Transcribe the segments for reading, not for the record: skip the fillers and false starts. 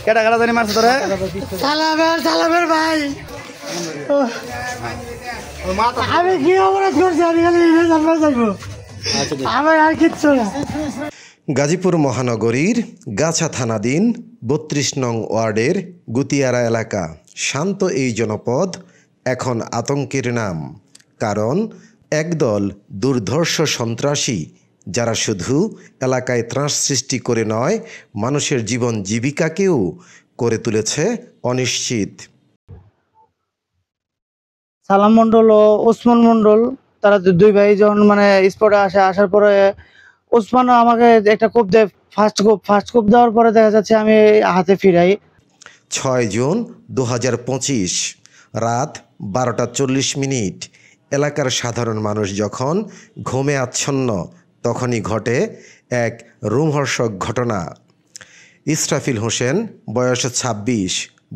কেটা কেটা জানি মারছে তোরে? সালামের ভাই। আমি কি অপরাধ করছি? আমি খালি জানতে চাইবো, আমার আর কিচ্ছু না। গাজীপুর মহানগরীর গাছা থানাধীন ৩২ নং ওয়ার্ডের গুতিয়ারা এলাকা। শান্ত এই জনপদ এখন আতঙ্কের নাম, কারণ একদল দুর্ধর্ষ সন্ত্রাসী যারা শুধু এলাকায় ত্রাস সৃষ্টি করে নয়, মানুষের জীবন জীবিকাকেও করে তুলেছে অনিশ্চিত। সালাম মন্ডল ও ওসমান মন্ডল, তারা দুই ভাই যখন স্পটে আসার পরে ওসমানও আমাকে একটা কোপ দেয়, ফার্স্ট কোপ দেওয়ার পরে দেখা যাচ্ছে আমি হাতে ফিরাই। ৬ জুন ২০২৫ রাত ১২টা ৪০ এলাকার সাধারণ মানুষ যখন ঘুমে আচ্ছন্ন, তখনই ঘটে এক রোমহর্ষক ঘটনা। ইসরাফিল হোসেন, বয়স ২৬,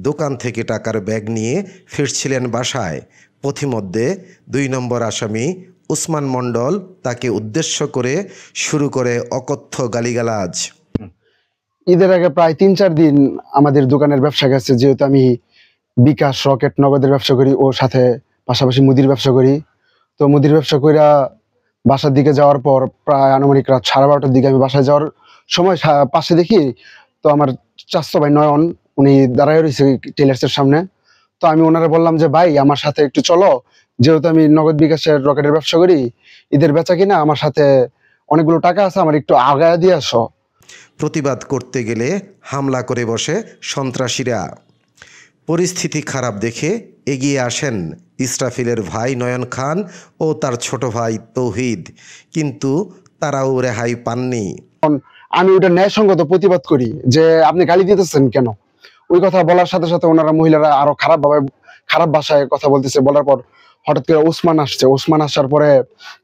দোকান থেকে টাকার ব্যাগ নিয়ে ফিরছিলেন বাসায়। পথিমধ্যে ২ নম্বর আসামি ওসমান মণ্ডল তাকে উদ্দেশ্য করে শুরু করে অকথ্য গালিগালাজ। ঈদের আগে প্রায় ৩-৪ দিন আমাদের দোকানের ব্যবসা গেছে, যেহেতু আমি বিকাশ, রকেট, নগদের ব্যবসা করি ও সাথে পাশাপাশি মুদির ব্যবসা করি। তো মুদির ব্যবসা কইরা বাসার দিকে যাওয়ার পর প্রায় আনুমানিক রাত 12:30টার দিকে আমি বাসায় যাওয়ার সময় পাশে দেখি তো আমার চাচতো ভাই নয়ন, উনি দাঁড়ায় রয়েছে টেলার্সের সামনে। তো আমি ওনারা বললাম যে ভাই আমার সাথে একটু চলো, যেহেতু আমি নগদ বিকাশের রকেটের ব্যবসা করি, ঈদের বেচা কিনা, আমার সাথে অনেকগুলো টাকা আছে, আমার একটু আগায় দিয়ে আসো। প্রতিবাদ করতে গেলে হামলা করে বসে সন্ত্রাসীরা। পরিস্থিতি খারাপ দেখে এগিয়ে আসেন ইসরাফিলের ভাই নয়ন খান ও তার ছোট ভাই তৌহিদ, কিন্তু তারাও রেহাই পাননি। আমি ওটা ন্যায়সঙ্গত প্রতিবাদ করি যে আপনি গালি দিতেছেন কেন। ওই কথা বলার সাথে সাথে ওনারা মহিলারা আরো খারাপ ভাষায় কথা বলতেছে। বলার পর হঠাৎ করে ওসমান আসছে। ওসমান আসার পরে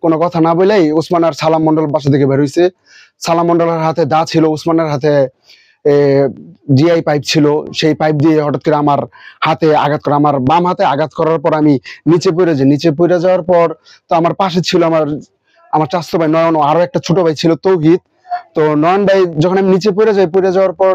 কোনো কথা না বলেই ওসমান আর সালাম মন্ডল বাসা থেকে বের হইছে। সালাম মন্ডলের হাতে দা ছিল, ওসমানের হাতে জিআই পাইপ ছিল। সেই পাইপ দিয়ে হঠাৎ করে আমার হাতে আঘাত করে, আমার বাম হাতে আঘাত করার পর আমি নিচে পড়ে যাওয়ার পর তো আমার পাশে ছিল আমার চাচতো ভাই নয়ন, আরো একটা ছোট ভাই ছিল তৌহিদ। তো নয়ন ভাই যখন আমি নিচে পড়ে যাওয়ার পর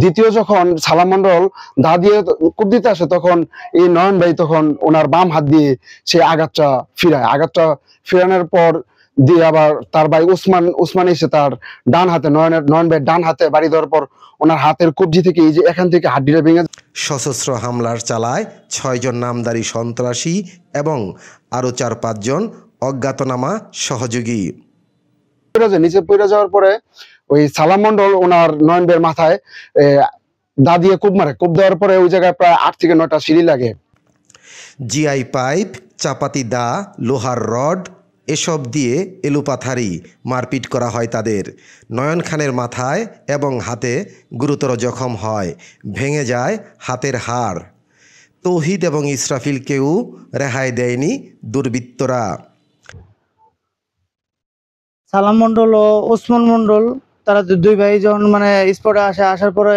দ্বিতীয় যখন সালাম মন্ডল দা দিয়ে কোপ দিতে আসে, তখন এই নয়ন ভাই তখন ওনার বাম হাত দিয়ে সে আঘাতটা ফিরানোর পর দিয়ে আবার তার ভাই ওসমান এসে তার ডান হাতে নয়ন ভাই ডান হাতে বাড়ি দেওয়ার পর ওনার হাতের কবজি থেকে এই যে এখান থেকে হাড্ডিটা ভেঙে সশস্ত্র হামলার চালায় ৬ জন নামধারী সন্ত্রাসী এবং আরও ৪-৫ জন অজ্ঞাতনামা সহযোগী। নিচে পড়ে যাওয়ার পরে ওই সালাম মন্ডল ওনার নয়ন ভাইয়ের মাথায় দা দিয়ে কোপ দেওয়ার পরে ওই জায়গায় প্রায় ৮ থেকে ৯টা সিঁড়ি লাগে। জিআই পাইপ, চাপাতি দা, লোহার রড এসব দিয়ে এলোপাথারি মারপিট করা হয় তাদের। নয়ন খানের মাথায় এবং হাতে গুরুতর জখম হয়, ভেঙে যায় হাতের হাড়। তৌহিদ এবং ইসরাফিলকেও রেহাই দেয়নি দুর্বৃত্তরা। সালাম মন্ডল ও ওসমান মন্ডল, তারা দুই ভাই যখন স্পটে আসার পরে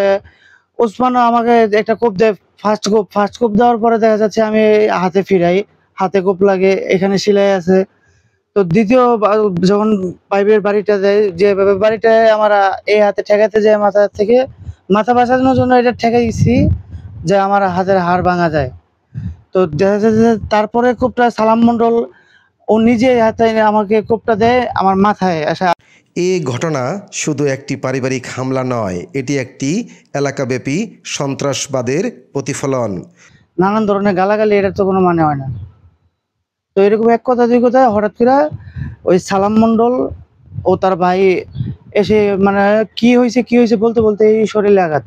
ওসমানও আমাকে একটা কোপ দেয়, ফার্স্ট কোপ দেওয়ার পরে দেখা যাচ্ছে আমি হাতে ফিরাই, হাতে কোপ লাগে, এখানে সেলাই আছে। তো দ্বিতীয় যখন পাইপের বাড়িটা দেয়, যে বাড়িটা আমার এই হাতে ঠেকাতে যায়, মাথা বাঁচানোর জন্য এটা ঠেকাইছি যে আমার হাতের হাড় ভাঙা যায়। তো দেখা যাচ্ছে তারপরে কোপটা সালাম মন্ডল ও নিজে হাতে আমাকে কোপটা দেয় আমার মাথায় আসা। এই ঘটনা শুধু একটি পারিবারিক হামলা নয়, এটি একটি এলাকাব্যাপী সন্ত্রাসবাদের প্রতিফলন। নানান ধরনের গালাগালি, এটার তো কোনো মানে হয় না। তো এরকম এক কথা দুই কথা হঠাৎ করে ওই সালাম মন্ডল ও তার ভাই এসে কি হয়েছে বলতে বলতে এই শরীরে আঘাত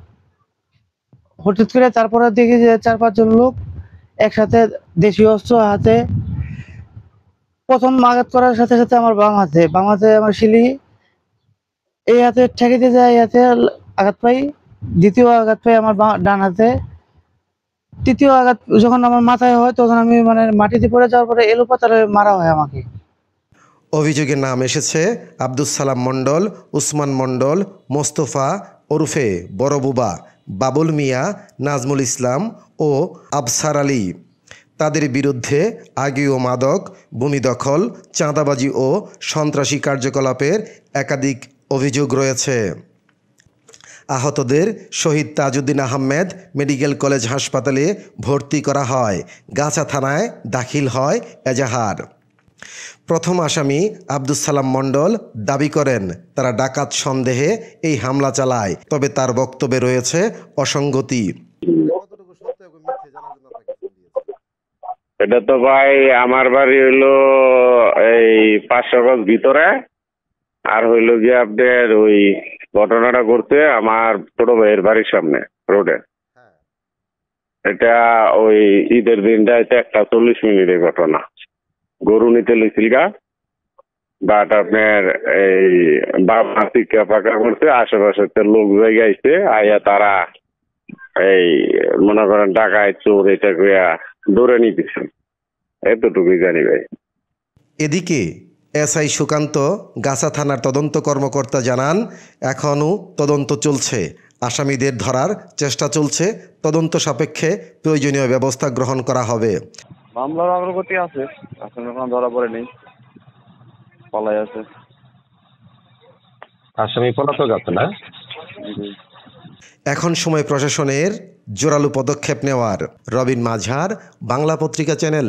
হঠাৎ করে। তারপরে দেখি যে ৪-৫ জন লোক একসাথে দেশীয় অস্ত্র হাতে, প্রথম আঘাত করার সাথে সাথে আমার বাম হাতে আমার শিলি, এই হাতে ঠেকাইতে যায়, এই হাতে আঘাত পাই। দ্বিতীয় আঘাত পাই আমার ডান হাতে। তৃতীয় আঘাত যখন আমার মাথায় হয় তখন আমি মাটিতে পড়ে যাওয়ার পরে এলোপাতাড়ে মারা হয় আমাকে। অভিযোগের নাম এসেছে আব্দুস সালাম মণ্ডল, উসমান মণ্ডল, মোস্তফা ওরফে বড় বুবা, বাবুল মিয়া, নাজমুল ইসলাম ও আফসার আলী। তাদের বিরুদ্ধে আগেও মাদক, ভূমি দখল, চাঁদাবাজি ও সন্ত্রাসী কার্যকলাপের একাধিক অভিযোগ রয়েছে। আহতদের শহীদ তাজউদ্দিন আহমেদ মেডিকেল কলেজ হাসপাতালে ভর্তি করা হয়। গাছা থানায় দাখিল হয় এজাহার। প্রথম আসামি আব্দুস সালাম মণ্ডল দাবি করেন তারা ডাকাত সন্দেহে এই হামলা চালায়, তবে তার বক্তব্যে রয়েছে অসঙ্গতি। এটা তো ভাই আমার বাড়ি হইলো এই 500 গজ ভিতরে, আর হইলো গিয়ে আপনার ওই ঘটনাটা করতে আমার ছোট ভাইয়ের বাড়ির সামনে রোডে। এটা ওই ঈদের দিনটা 1:40 মিনিটের ঘটনা। গরু নিতে লইছিল গা, বাট আপনার এই বাবা শিক্ষা ফাঁকা করছে, আশেপাশে লোক জায়গা আইছে, আইয়া তারা এই মনে করেন ডাকায় চোর এটা কইয়া ধরে নিতেছে, এতটুকুই জানি ভাই। এদিকে এসআই সুকান্ত গাছা থানার তদন্ত কর্মকর্তা জানান, এখনও তদন্ত চলছে, আসামিদের ধরার চেষ্টা চলছে, তদন্ত সাপেক্ষে প্রয়োজনীয় ব্যবস্থা গ্রহণ করা হবে। মামলার অগ্রগতি আছে, এখন কোনো ধরা পড়ে নেই, পলাই আছে। আসামি পলাতক আছে না? এখন সময় প্রশাসনের জোরালো পদক্ষেপ নেওয়ার। রবিন মাঝার, বাংলা পত্রিকা চ্যানেল।